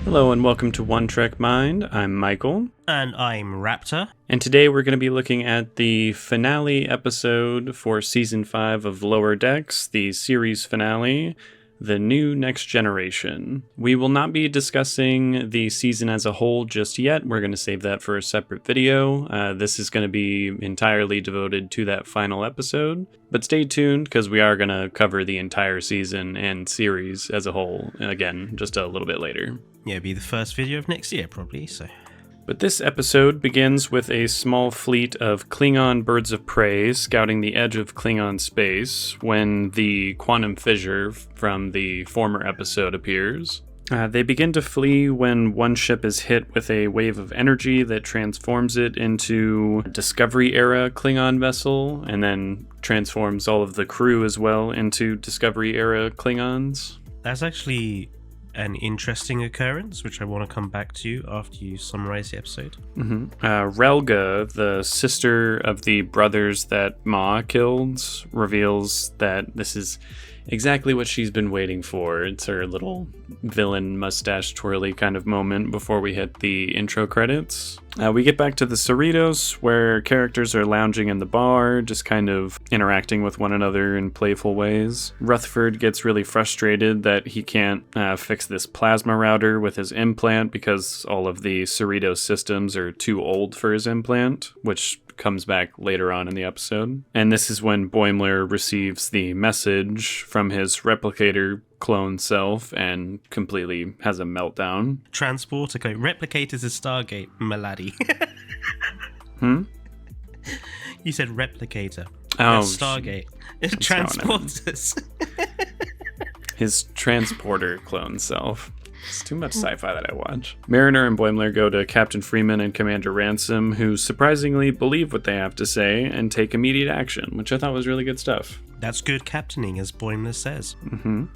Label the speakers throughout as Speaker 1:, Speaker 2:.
Speaker 1: Hello and welcome to One Trek Mind. I'm Michael.
Speaker 2: And I'm Raptor.
Speaker 1: And today we're going to be looking at the finale episode for Season 5 of Lower Decks, the series finale, The New Next Generation. We will not be discussing the season as a whole just yet. We're going to save that for a separate video. This is going to be entirely devoted to that final episode. But stay tuned because we are going to cover the entire season and series as a whole, again, just a little bit later.
Speaker 2: Yeah, it'll be the first video of next year, probably, so...
Speaker 1: But this episode begins with a small fleet of Klingon birds of prey scouting the edge of Klingon space when the quantum fissure from the former episode appears. They begin to flee when one ship is hit with a wave of energy that transforms it into a Discovery-era Klingon vessel, and then transforms all of the crew as well into Discovery-era Klingons.
Speaker 2: That's actually an interesting occurrence, which I want to come back to after you summarize the episode.
Speaker 1: Relga, the sister of the brothers that Ma killed, reveals that this is exactly what she's been waiting for. It's her little villain mustache twirly kind of moment before we hit the intro credits. We get back to the Cerritos, where characters are lounging in the bar, just kind of interacting with one another in playful ways. Rutherford gets really frustrated that he can't fix this plasma router with his implant because all of the Cerritos systems are too old for his implant, which comes back later on in the episode. And this is when Boimler receives the message from his replicator clone self and completely has a meltdown.
Speaker 2: Transporter code. Replicators is Stargate, Maladi. You said replicator.
Speaker 1: Oh,
Speaker 2: that's Stargate. Transporters.
Speaker 1: His transporter clone self. It's too much sci-fi that I watch. Mariner and Boimler go to Captain Freeman and Commander Ransom, who surprisingly believe what they have to say and take immediate action, which I thought was really good stuff.
Speaker 2: That's good captaining, as Boimler says.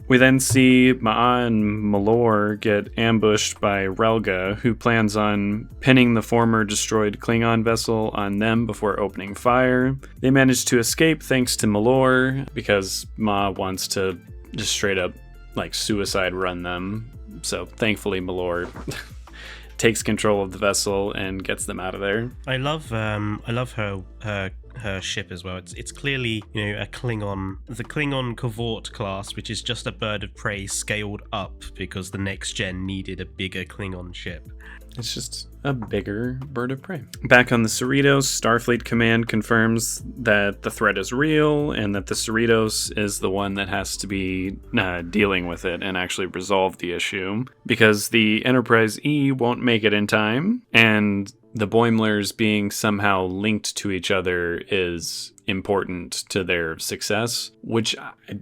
Speaker 1: We then see Ma'a and Malor get ambushed by Relga, who plans on pinning the former destroyed Klingon vessel on them before opening fire. They manage to escape thanks to Malor, because Ma wants to just straight up suicide run them. So thankfully Malor takes control of the vessel and gets them out of there.
Speaker 2: I love her ship as well. It's clearly, a Klingon, the Klingon Cavort class, which is just a bird of prey scaled up because the next gen needed a bigger Klingon ship.
Speaker 1: It's just a bigger bird of prey. Back on the Cerritos, Starfleet Command confirms that the threat is real and that the Cerritos is the one that has to be dealing with it and actually resolve the issue, because the Enterprise E won't make it in time, and the Boimlers being somehow linked to each other is important to their success, which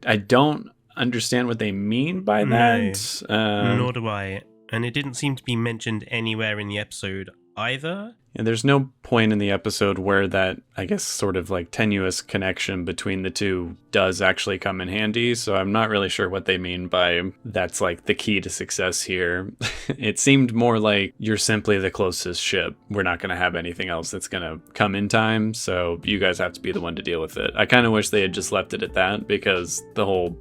Speaker 1: I don't understand what they mean by that.
Speaker 2: Nor do I. And it didn't seem to be mentioned anywhere in the episode either.
Speaker 1: And there's no point in the episode where that, I guess, sort of tenuous connection between the two does actually come in handy. So I'm not really sure what they mean by that's the key to success here. It seemed more like you're simply the closest ship. We're not going to have anything else that's going to come in time. So you guys have to be the one to deal with it. I kind of wish they had just left it at that, because the whole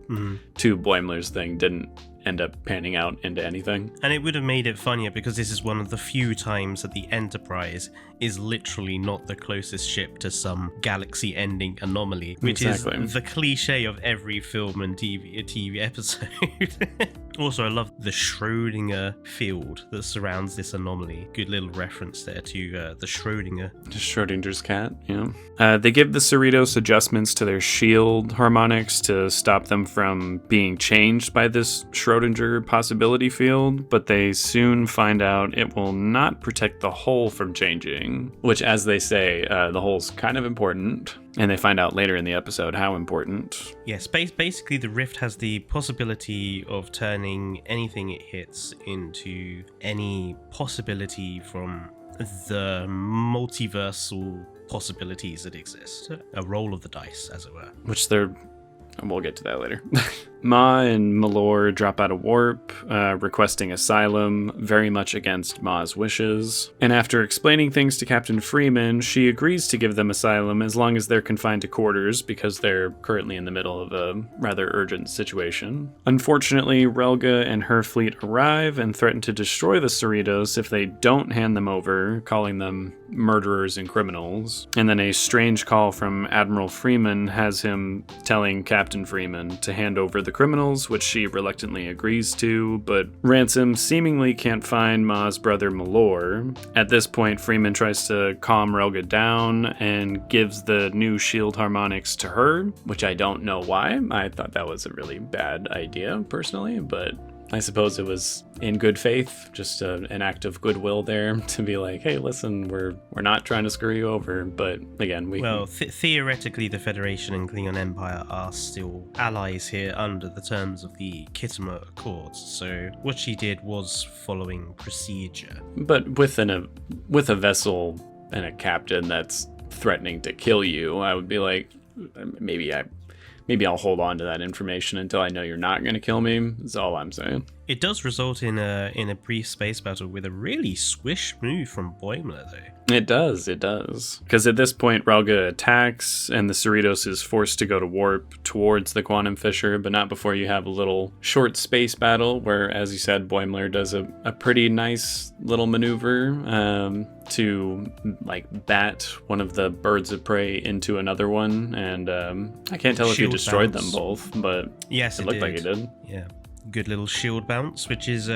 Speaker 1: two Boimlers thing didn't end up panning out into anything. And
Speaker 2: it would have made it funnier, because this is one of the few times that the Enterprise is literally not the closest ship to some galaxy-ending anomaly, which is the cliche of every film and TV episode. Also, I love the Schrödinger field that surrounds this anomaly. Good little reference there to the Schrödinger.
Speaker 1: Schrödinger's cat, yeah. They give the Cerritos adjustments to their shield harmonics to stop them from being changed by this Schrödinger possibility field, but they soon find out it will not protect the hull from changing, which, as they say, the hull's kind of important. And they find out later in the episode how important.
Speaker 2: Yes, basically the rift has the possibility of turning anything it hits into any possibility from the multiversal possibilities that exist. A roll of the dice, as it were.
Speaker 1: We'll get to that later. Ma and Malore drop out of warp, requesting asylum, very much against Ma's wishes. And after explaining things to Captain Freeman, she agrees to give them asylum as long as they're confined to quarters, because they're currently in the middle of a rather urgent situation. Unfortunately, Relga and her fleet arrive and threaten to destroy the Cerritos if they don't hand them over, calling them murderers and criminals. And then a strange call from Admiral Freeman has him telling Captain Freeman to hand over the criminals, which she reluctantly agrees to, but Ransom seemingly can't find Ma's brother Malore. At this point, Freeman tries to calm Relga down and gives the new shield harmonics to her, which I don't know why. I thought that was a really bad idea, personally, but I suppose it was in good faith, just an act of goodwill there to be like, hey, listen, we're not trying to screw you over. But again,
Speaker 2: theoretically, the Federation and Klingon Empire are still allies here under the terms of the Khitomer Accords. So what she did was following procedure.
Speaker 1: But with a vessel and a captain that's threatening to kill you, I would be like, maybe I'll hold on to that information until I know you're not going to kill me, is all I'm saying.
Speaker 2: It does result in a brief space battle with a really swish move from Boimler, though.
Speaker 1: It does. Because at this point, Relga attacks, and the Cerritos is forced to go to warp towards the quantum fissure, but not before you have a little short space battle where, as you said, Boimler does a pretty nice little maneuver to bat one of the birds of prey into another one, and I can't tell if he destroyed them both, but
Speaker 2: yes,
Speaker 1: it looked like he did.
Speaker 2: Yeah. Good little shield bounce, which is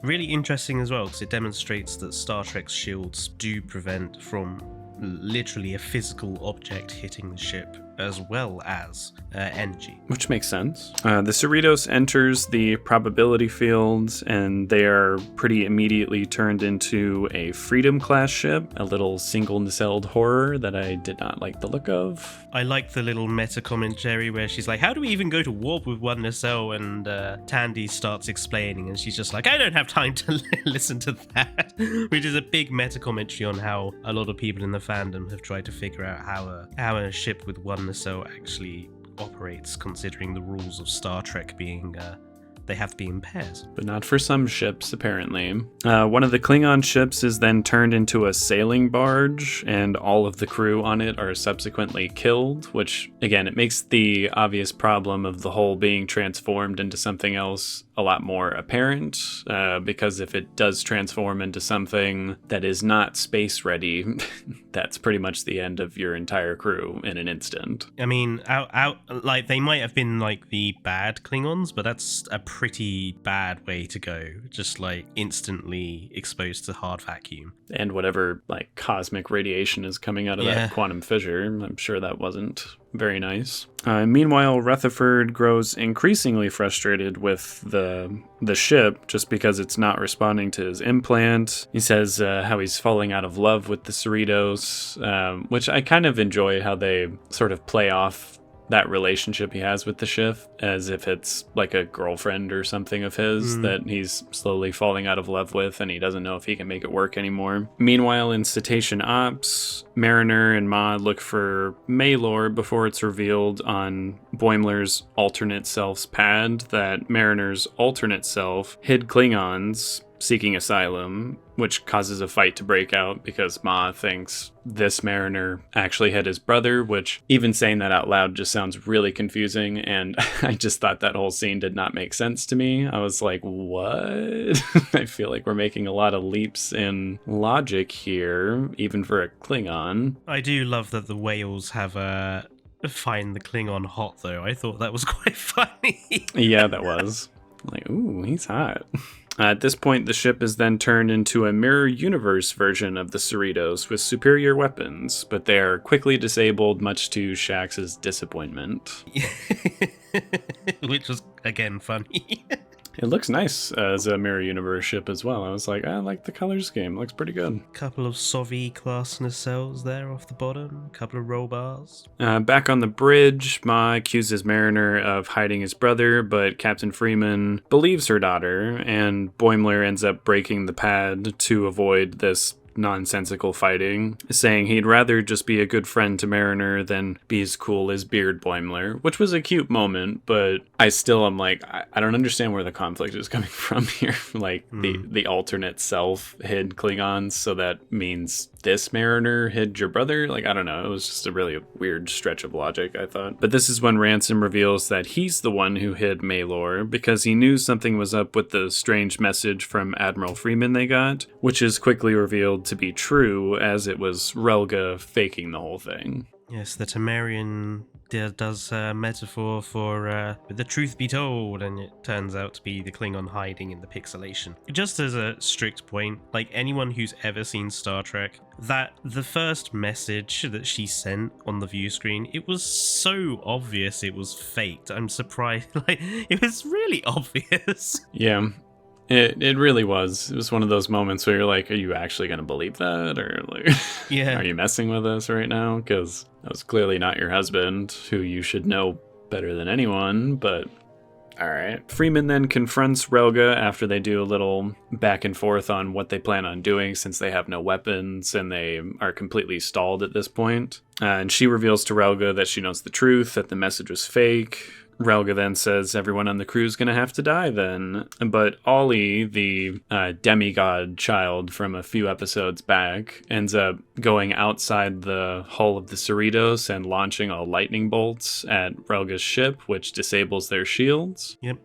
Speaker 2: really interesting as well, because it demonstrates that Star Trek's shields do prevent from literally a physical object hitting the ship, as well as energy.
Speaker 1: Which makes sense. The Cerritos enters the probability fields, and they are pretty immediately turned into a Freedom-class ship, a little single-nacelled horror that I did not like the look of.
Speaker 2: I like the little meta-commentary where she's like, how do we even go to warp with one nacelle? And Tandy starts explaining, and she's just like, I don't have time to listen to that. Which is a big meta-commentary on how a lot of people in the fandom have tried to figure out how a ship with one nacelle actually operates, considering the rules of Star Trek being they have to be in pairs.
Speaker 1: But not for some ships, apparently. One of the Klingon ships is then turned into a sailing barge, and all of the crew on it are subsequently killed, which, again, it makes the obvious problem of the hull being transformed into something else a lot more apparent, because if it does transform into something that is not space ready, that's pretty much the end of your entire crew in an instant.
Speaker 2: I mean, like, they might have been like the bad Klingons, but that's a pretty bad way to go. Just like instantly exposed to hard vacuum.
Speaker 1: And whatever like cosmic radiation is coming out of that quantum fissure, I'm sure that wasn't very nice. Meanwhile, Rutherford grows increasingly frustrated with the ship just because it's not responding to his implant. He says how he's falling out of love with the Cerritos, which I kind of enjoy how they sort of play off that relationship he has with the ship as if it's like a girlfriend or something of his that he's slowly falling out of love with, and he doesn't know if he can make it work anymore. Meanwhile, in Cetacean Ops, Mariner and Ma look for Malore before it's revealed on Boimler's alternate self's pad that Mariner's alternate self hid Klingons seeking asylum, which causes a fight to break out because Ma thinks this Mariner actually had his brother, which even saying that out loud just sounds really confusing, and I just thought that whole scene did not make sense to me. I was like, what? I feel like we're making a lot of leaps in logic here, even for a Klingon.
Speaker 2: I do love that the whales have find the Klingon hot, though. I thought that was quite funny.
Speaker 1: Yeah, that was. Like, ooh, he's hot. At this point, the ship is then turned into a mirror universe version of the Cerritos with superior weapons, but they are quickly disabled, much to Shax's disappointment.
Speaker 2: Which was, again, funny.
Speaker 1: It looks nice as a mirror universe ship as well. I was like, I like the color scheme. It looks pretty good.
Speaker 2: Couple of Sovi class nacelles there off the bottom. Couple of roll bars.
Speaker 1: Back on the bridge, Ma accuses Mariner of hiding his brother, but Captain Freeman believes her daughter, and Boimler ends up breaking the pad to avoid this nonsensical fighting, saying he'd rather just be a good friend to Mariner than be as cool as Beard Boimler, which was a cute moment, but I still am like, I don't understand where the conflict is coming from here. Like, the alternate self hid Klingons, so that means this Mariner hid your brother? Like, I don't know. It was just a really weird stretch of logic, I thought. But this is when Ransom reveals that he's the one who hid Maylor because he knew something was up with the strange message from Admiral Freeman they got, which is quickly revealed to be true as it was Relga faking the whole thing.
Speaker 2: Yes, the Temerian does a metaphor for the truth be told, and it turns out to be the Klingon hiding in the pixelation. Just as a strict point, like anyone who's ever seen Star Trek, that the first message that she sent on the view screen, it was so obvious it was faked. I'm surprised. Like, it was really obvious.
Speaker 1: Yeah. It really was. It was one of those moments where you're like, are you actually going to believe that? Or like,
Speaker 2: yeah.
Speaker 1: Are you messing with us right now? Because that was clearly not your husband, who you should know better than anyone, but all right. Freeman then confronts Relga after they do a little back and forth on what they plan on doing since they have no weapons and they are completely stalled at this point. And she reveals to Relga that she knows the truth, that the message was fake. Relga then says everyone on the crew's gonna have to die then. But Ollie, the demigod child from a few episodes back, ends up going outside the hull of the Cerritos and launching all lightning bolts at Relga's ship, which disables their shields.
Speaker 2: Yep,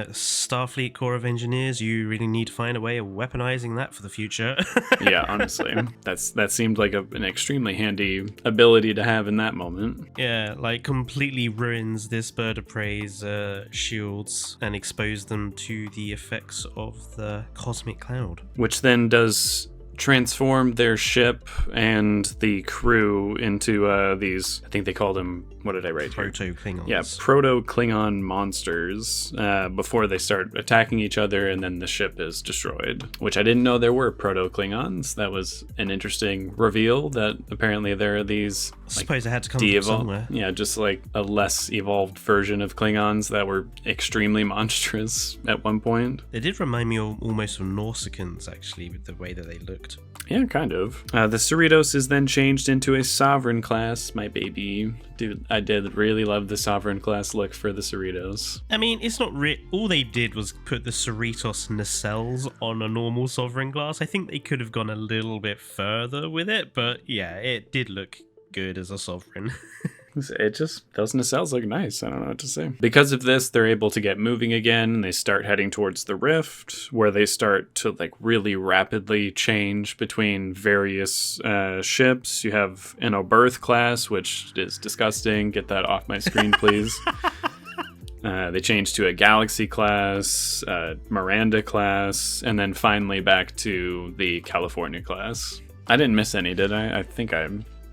Speaker 2: Starfleet Corps of Engineers, you really need to find a way of weaponizing that for the future.
Speaker 1: Yeah, honestly. That seemed like an extremely handy ability to have in that moment.
Speaker 2: Yeah, like completely ruins this bird of prey's shields and expose them to the effects of the cosmic cloud.
Speaker 1: Which then does transform their ship and the crew into these, I think they called them, what did I write here?
Speaker 2: Proto-Klingons.
Speaker 1: Yeah, proto-Klingon monsters before they start attacking each other, and then the ship is destroyed, which I didn't know there were proto-Klingons. That was an interesting reveal that apparently there are these,
Speaker 2: I suppose it had to come from somewhere.
Speaker 1: Yeah, just like a less evolved version of Klingons that were extremely monstrous at one point.
Speaker 2: They did remind me almost of Nausicans, actually, with the way that they looked.
Speaker 1: Yeah, kind of. The Cerritos is then changed into a Sovereign class, my baby. Dude, I did really love the Sovereign class look for the Cerritos.
Speaker 2: I mean, it's not all they did was put the Cerritos nacelles on a normal Sovereign class. I think they could have gone a little bit further with it, but yeah, it did look good as a Sovereign.
Speaker 1: It just, those nacelles look nice. I don't know what to say. Because of this, they're able to get moving again, and they start heading towards the rift, where they start to like really rapidly change between various ships. You have an Oberth class, which is disgusting. Get that off my screen, please. They change to a Galaxy class, Miranda class, and then finally back to the California class. I didn't miss any, did I? I think I...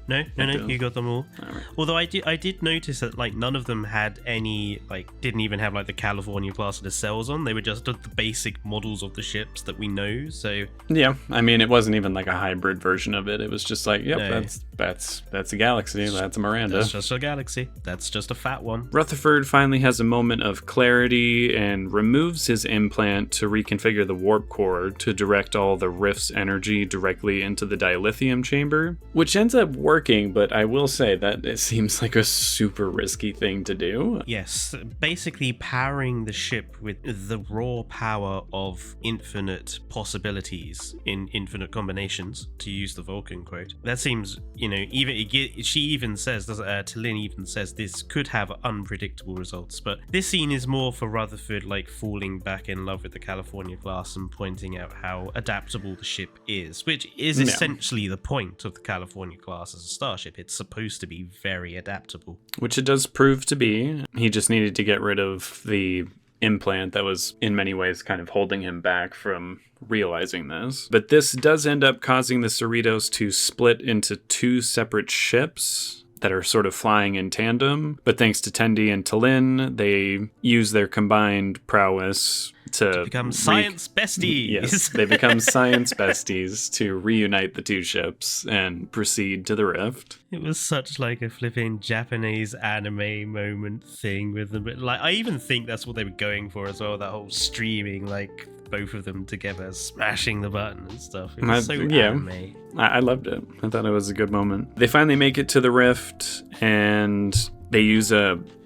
Speaker 2: No, you got them all. Right. Although I did notice that like none of them had any, like didn't even have like the California class of the cells on. They were just the basic models of the ships that we know. So
Speaker 1: yeah, I mean it wasn't even like a hybrid version of it. It was just like, yep, no. That's a Galaxy, that's a Miranda.
Speaker 2: That's just a Galaxy. That's just a fat one.
Speaker 1: Rutherford finally has a moment of clarity and removes his implant to reconfigure the warp core to direct all the rift's energy directly into the dilithium chamber, which ends up working, but I will say that it seems like a super risky thing to do.
Speaker 2: Yes, basically powering the ship with the raw power of infinite possibilities in infinite combinations, to use the Vulcan quote. That seems, she even says, T'Lyn even says this could have unpredictable results, but this scene is more for Rutherford like falling back in love with the California class and pointing out how adaptable the ship is, which is essentially the point of the California class as a starship. It's supposed to be very adaptable.
Speaker 1: Which it does prove to be. He just needed to get rid of the implant that was in many ways kind of holding him back from realizing this. But this does end up causing the Cerritos to split into two separate ships that are sort of flying in tandem. But thanks to Tendi and T'Lyn, they use their combined prowess to
Speaker 2: become science besties.
Speaker 1: Yes, they become science besties to reunite the two ships and proceed to the rift.
Speaker 2: It was such like a flipping Japanese anime moment thing with them. Like I even think that's what they were going for as well. That whole streaming like both of them together, smashing the button and stuff. It was anime.
Speaker 1: I loved it. I thought it was a good moment. They finally make it to the rift, and they use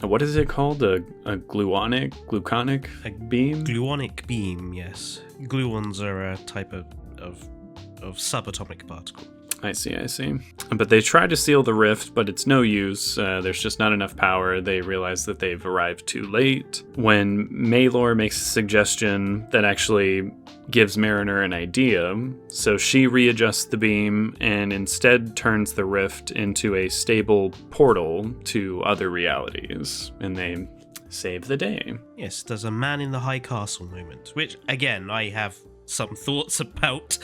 Speaker 1: what is it called? A gluonic beam?
Speaker 2: Gluonic beam, yes. Gluons are a type of subatomic particle.
Speaker 1: I see. But they try to seal the rift, but it's no use. There's just not enough power. They realize that they've arrived too late. When Maylor makes a suggestion that actually gives Mariner an idea, so she readjusts the beam and instead turns the rift into a stable portal to other realities, and they save the day.
Speaker 2: Yes, there's a man in the high castle moment, which, again, I have some thoughts about.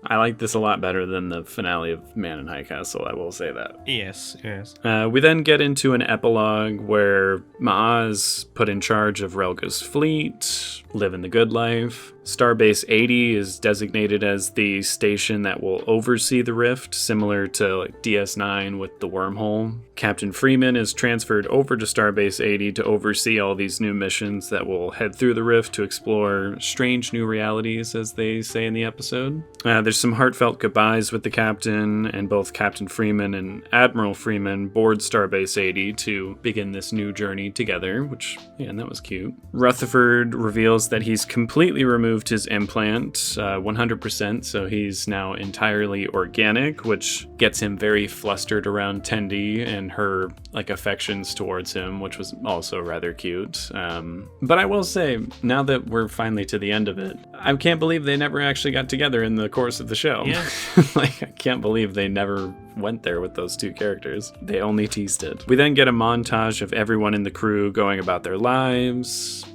Speaker 1: I like this a lot better than the finale of Man in High Castle, I will say that.
Speaker 2: Yes.
Speaker 1: We then get into an epilogue where Ma'az put in charge of Relga's fleet, living the good life. Starbase 80 is designated as the station that will oversee the rift, similar to like DS9 with the wormhole. Captain Freeman is transferred over to Starbase 80 to oversee all these new missions that will head through the rift to explore strange new realities, as they say in the episode. There's some heartfelt goodbyes with the captain, and both Captain Freeman and Admiral Freeman board Starbase 80 to begin this new journey together, which, and that was cute. Rutherford reveals that he's completely removed his implant 100%, so he's now entirely organic, which gets him very flustered around Tendi and her affections towards him, which was also rather cute. But I will say, now that we're finally to the end of it, I can't believe they never actually got together in the course of the show.
Speaker 2: Yeah.
Speaker 1: I can't believe they never went there with those two characters. They only teased it. We then get a montage of everyone in the crew going about their lives,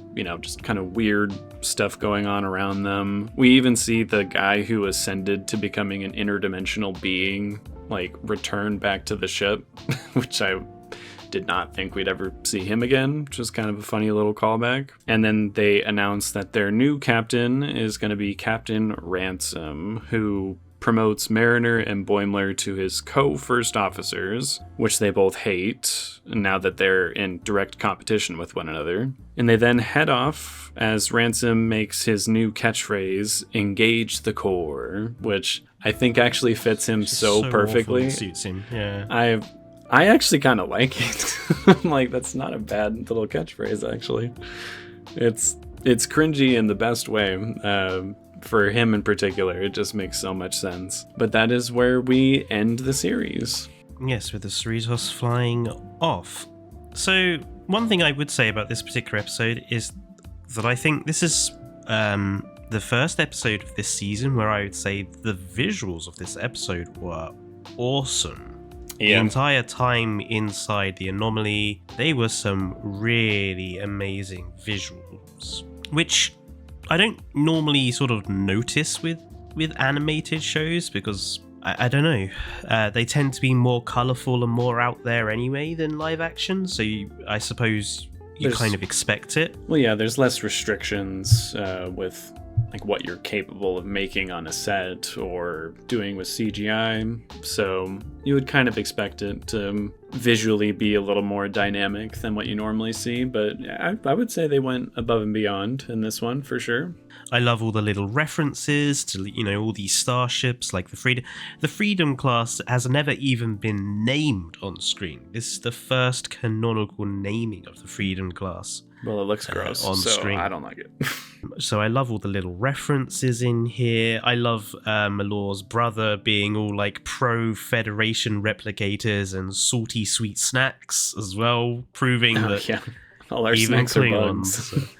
Speaker 1: just kind of weird stuff going on around them. We even see the guy who ascended to becoming an interdimensional being, return back to the ship, which I did not think we'd ever see him again, which was kind of a funny little callback. And then they announced that their new captain is going to be Captain Ransom, who promotes Mariner and Boimler to his co-first officers, which they both hate, now that they're in direct competition with one another. And they then head off as Ransom makes his new catchphrase, "Engage the core," which I think actually fits him so perfectly.
Speaker 2: It suits him, yeah.
Speaker 1: I actually kind of like it. That's not a bad little catchphrase, actually. It's cringy in the best way. For him in particular, it just makes so much sense. But that is where we end the series.
Speaker 2: Yes, with the Cerritos flying off. So, one thing I would say about this particular episode is that I think this is the first episode of this season where I would say the visuals of this episode were awesome. Yeah. The entire time inside the anomaly, they were some really amazing visuals, which I don't normally sort of notice with animated shows, because I don't know, they tend to be more colourful and more out there anyway than live action, so I suppose you kind of expect it.
Speaker 1: Well, yeah, there's less restrictions with what you're capable of making on a set or doing with CGI, so you would kind of expect it to visually be a little more dynamic than what you normally see, but I would say they went above and beyond in this one for sure.
Speaker 2: I love all the little references to, all these starships, like the Freedom class has never even been named on screen. This is the first canonical naming of the Freedom class.
Speaker 1: Well, it looks gross
Speaker 2: on
Speaker 1: so
Speaker 2: screen.
Speaker 1: I don't like it.
Speaker 2: So I love all the little references in here. I love Malor's brother being all pro-Federation replicators and salty sweet snacks as well, proving that
Speaker 1: yeah. All our
Speaker 2: even
Speaker 1: snacks
Speaker 2: Klingons,
Speaker 1: are bugs.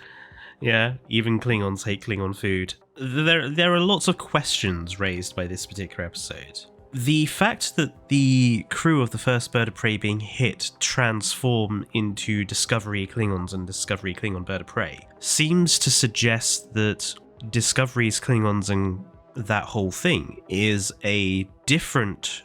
Speaker 2: Yeah, even Klingons hate Klingon food. There are lots of questions raised by this particular episode. The fact that the crew of the first bird of prey being hit transform into Discovery Klingons and Discovery Klingon bird of prey seems to suggest that Discovery's Klingons and that whole thing is a different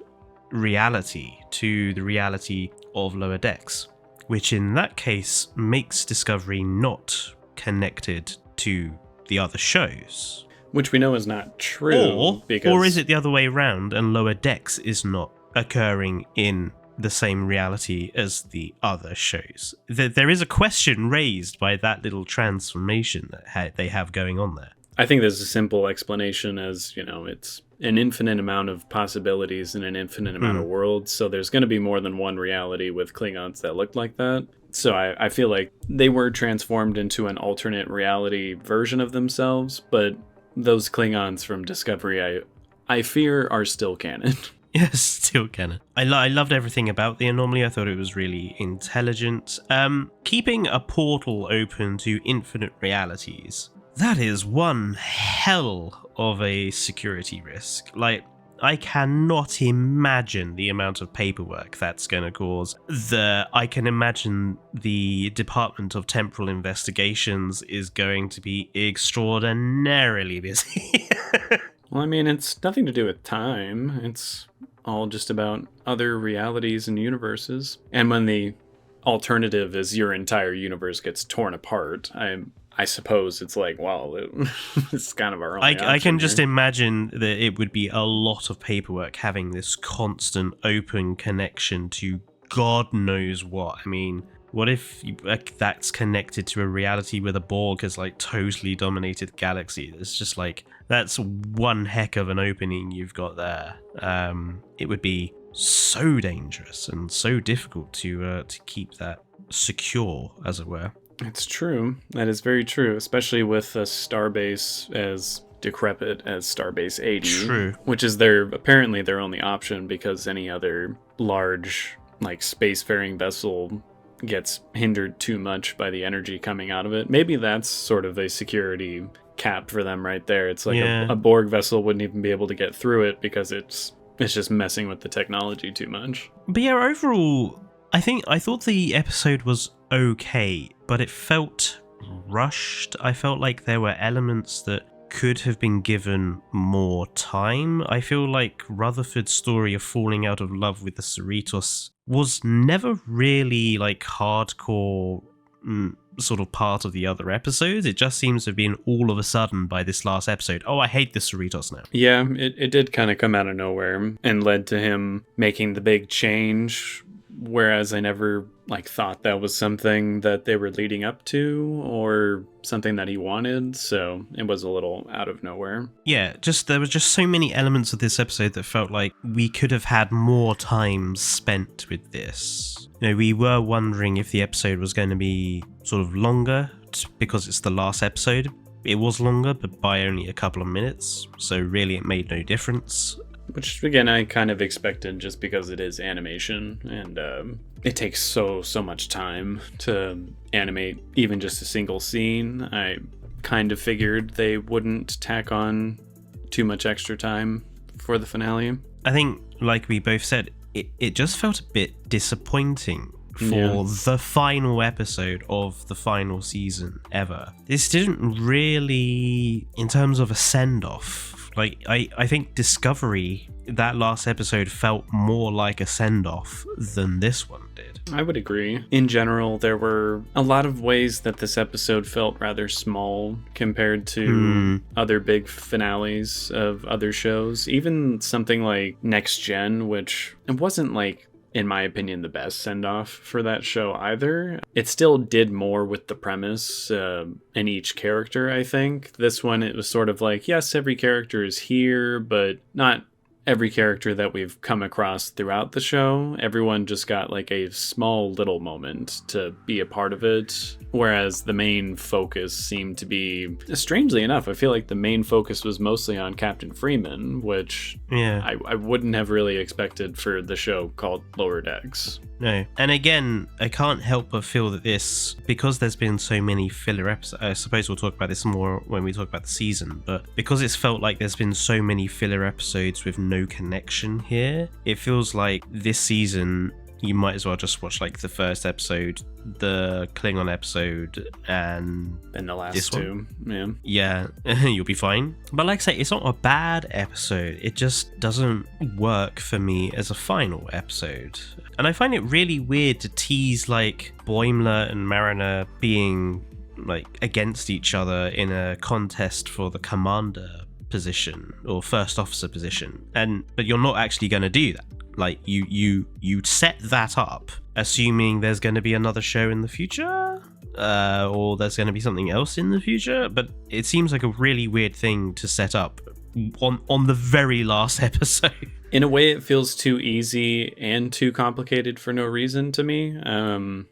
Speaker 2: reality to the reality of Lower Decks, which in that case makes Discovery not connected to the other shows.
Speaker 1: Which we know is not true.
Speaker 2: Or is it the other way around and Lower Decks is not occurring in the same reality as the other shows. There is a question raised by that little transformation that they have going on there.
Speaker 1: I think there's a simple explanation as, it's an infinite amount of possibilities and an infinite amount of worlds. So there's going to be more than one reality with Klingons that look like that. So I feel like they were transformed into an alternate reality version of themselves, but those Klingons from Discovery, I fear, are still canon.
Speaker 2: Yes, still canon. I loved everything about the anomaly. I thought it was really intelligent. Keeping a portal open to infinite realities, that is one hell of a security risk. Like, I cannot imagine the amount of paperwork that's going to cause. I can imagine the Department of Temporal Investigations is going to be extraordinarily busy.
Speaker 1: Well, I mean, it's nothing to do with time. It's all just about other realities and universes. And when the alternative is your entire universe gets torn apart, I suppose it's like, well, it's kind of our only
Speaker 2: I can
Speaker 1: here.
Speaker 2: just imagine that it would be a lot of paperwork having this constant open connection to God knows what. I mean, what if that's connected to a reality where the Borg has like totally dominated the galaxy? It's just like, that's one heck of an opening you've got there. It would be so dangerous and so difficult to keep that secure, as it were.
Speaker 1: It's true. That is very true, especially with a starbase as decrepit as Starbase 80.
Speaker 2: True.
Speaker 1: Which is apparently their only option, because any other large, like, spacefaring vessel gets hindered too much by the energy coming out of it. Maybe that's sort of a security cap for them right there. It's like a Borg vessel wouldn't even be able to get through it because it's just messing with the technology too much.
Speaker 2: But yeah, overall, I thought the episode was okay, but it felt rushed. I felt like there were elements that could have been given more time. I feel like Rutherford's story of falling out of love with the Cerritos was never really like hardcore sort of part of the other episodes. It just seems to have been all of a sudden by this last episode, oh, I hate the Cerritos now.
Speaker 1: Yeah, it did kind of come out of nowhere and led to him making the big change, whereas I never thought that was something that they were leading up to or something that he wanted, so it was a little out of nowhere.
Speaker 2: Yeah, there was just so many elements of this episode that felt like we could have had more time spent with this. We were wondering if the episode was going to be sort of longer because it's the last episode. It was longer, but by only a couple of minutes, so really it made no difference.
Speaker 1: Which, again, I kind of expected just because it is animation, and it takes so much time to animate even just a single scene. I kind of figured they wouldn't tack on too much extra time for the finale.
Speaker 2: I think, like we both said, it just felt a bit disappointing for the final episode of the final season ever. This didn't really, in terms of a send-off, I think Discovery, that last episode, felt more like a send-off than this one did.
Speaker 1: I would agree. In general, there were a lot of ways that this episode felt rather small compared to other big finales of other shows. Even something like Next Gen, which it wasn't in my opinion, the best send-off for that show either. It still did more with the premise and each character, I think. This one, it was sort of like, yes, every character is here, but not every character that we've come across throughout the show. Everyone just got a small little moment to be a part of it, whereas the main focus seemed to be, strangely enough, I feel like the main focus was mostly on Captain Freeman, which I wouldn't have really expected for the show called Lower Decks.
Speaker 2: No. And again, I can't help but feel that because there's been so many filler episodes, I suppose we'll talk about this more when we talk about the season, but because it's felt like there's been so many filler episodes with no connection here, it feels like this season you might as well just watch the first episode, the Klingon episode, and
Speaker 1: the last two.
Speaker 2: Yeah, you'll be fine. But like I say, it's not a bad episode. It just doesn't work for me as a final episode. And I find it really weird to tease Boimler and Mariner being against each other in a contest for the commander position or first officer position, but you're not actually going to do that. Like you set that up assuming there's going to be another show in the future, or there's going to be something else in the future, but it seems like a really weird thing to set up on the very last episode.
Speaker 1: In a way, it feels too easy and too complicated for no reason to me,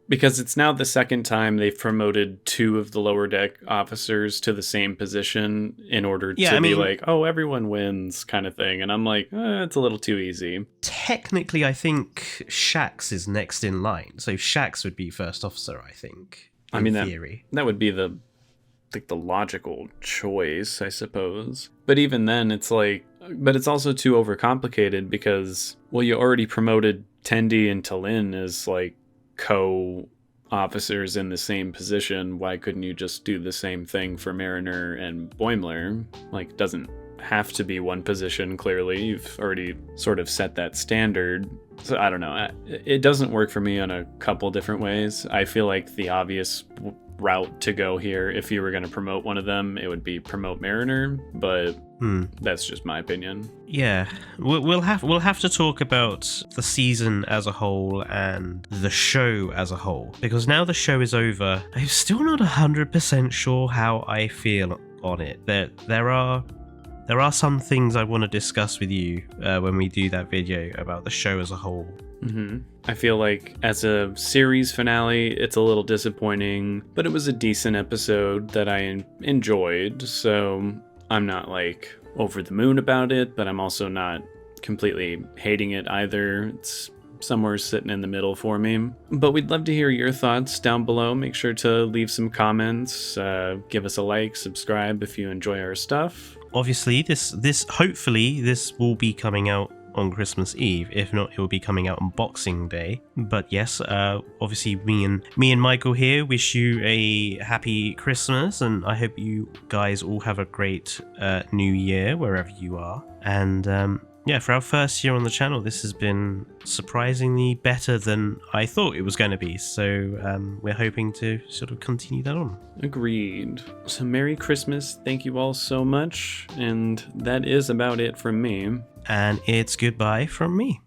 Speaker 1: because it's now the second time they've promoted 2 of the lower deck officers to the same position in order to be like, oh, everyone wins kind of thing. And I'm like, it's a little too easy.
Speaker 2: Technically, I think Shax is next in line. So Shax would be first officer, I think, in theory.
Speaker 1: That would be the logical choice, I suppose. But even then, it's like, but it's also too overcomplicated because, well, you already promoted Tendi and Talin as like co-officers in the same position. Why couldn't you just do the same thing for Mariner and Boimler? Like, it doesn't have to be one position, clearly. You've already sort of set that standard. So I don't know. It doesn't work for me on a couple different ways. I feel like the obvious route to go here, if you were going to promote one of them, it would be promote Mariner, but that's just my opinion.
Speaker 2: Yeah, we'll have to talk about the season as a whole and the show as a whole, because now the show is over, I'm still not 100% sure how I feel on it. There are some things I want to discuss with you when we do that video about the show as a whole.
Speaker 1: Mm-hmm. I feel like as a series finale, it's a little disappointing, but it was a decent episode that I enjoyed, so I'm not like over the moon about it, but I'm also not completely hating it either. It's somewhere sitting in the middle for me. But we'd love to hear your thoughts down below. Make sure to leave some comments, give us a like, subscribe if you enjoy our stuff.
Speaker 2: Obviously, hopefully this will be coming out on Christmas Eve. If not, it will be coming out on Boxing Day. But yes, obviously me and Michael here wish you a happy Christmas, and I hope you guys all have a great new year wherever you are. And yeah, for our first year on the channel, this has been surprisingly better than I thought it was going to be. So we're hoping to sort of continue that on.
Speaker 1: Agreed. So Merry Christmas. Thank you all so much. And that is about it from me.
Speaker 2: And it's goodbye from me.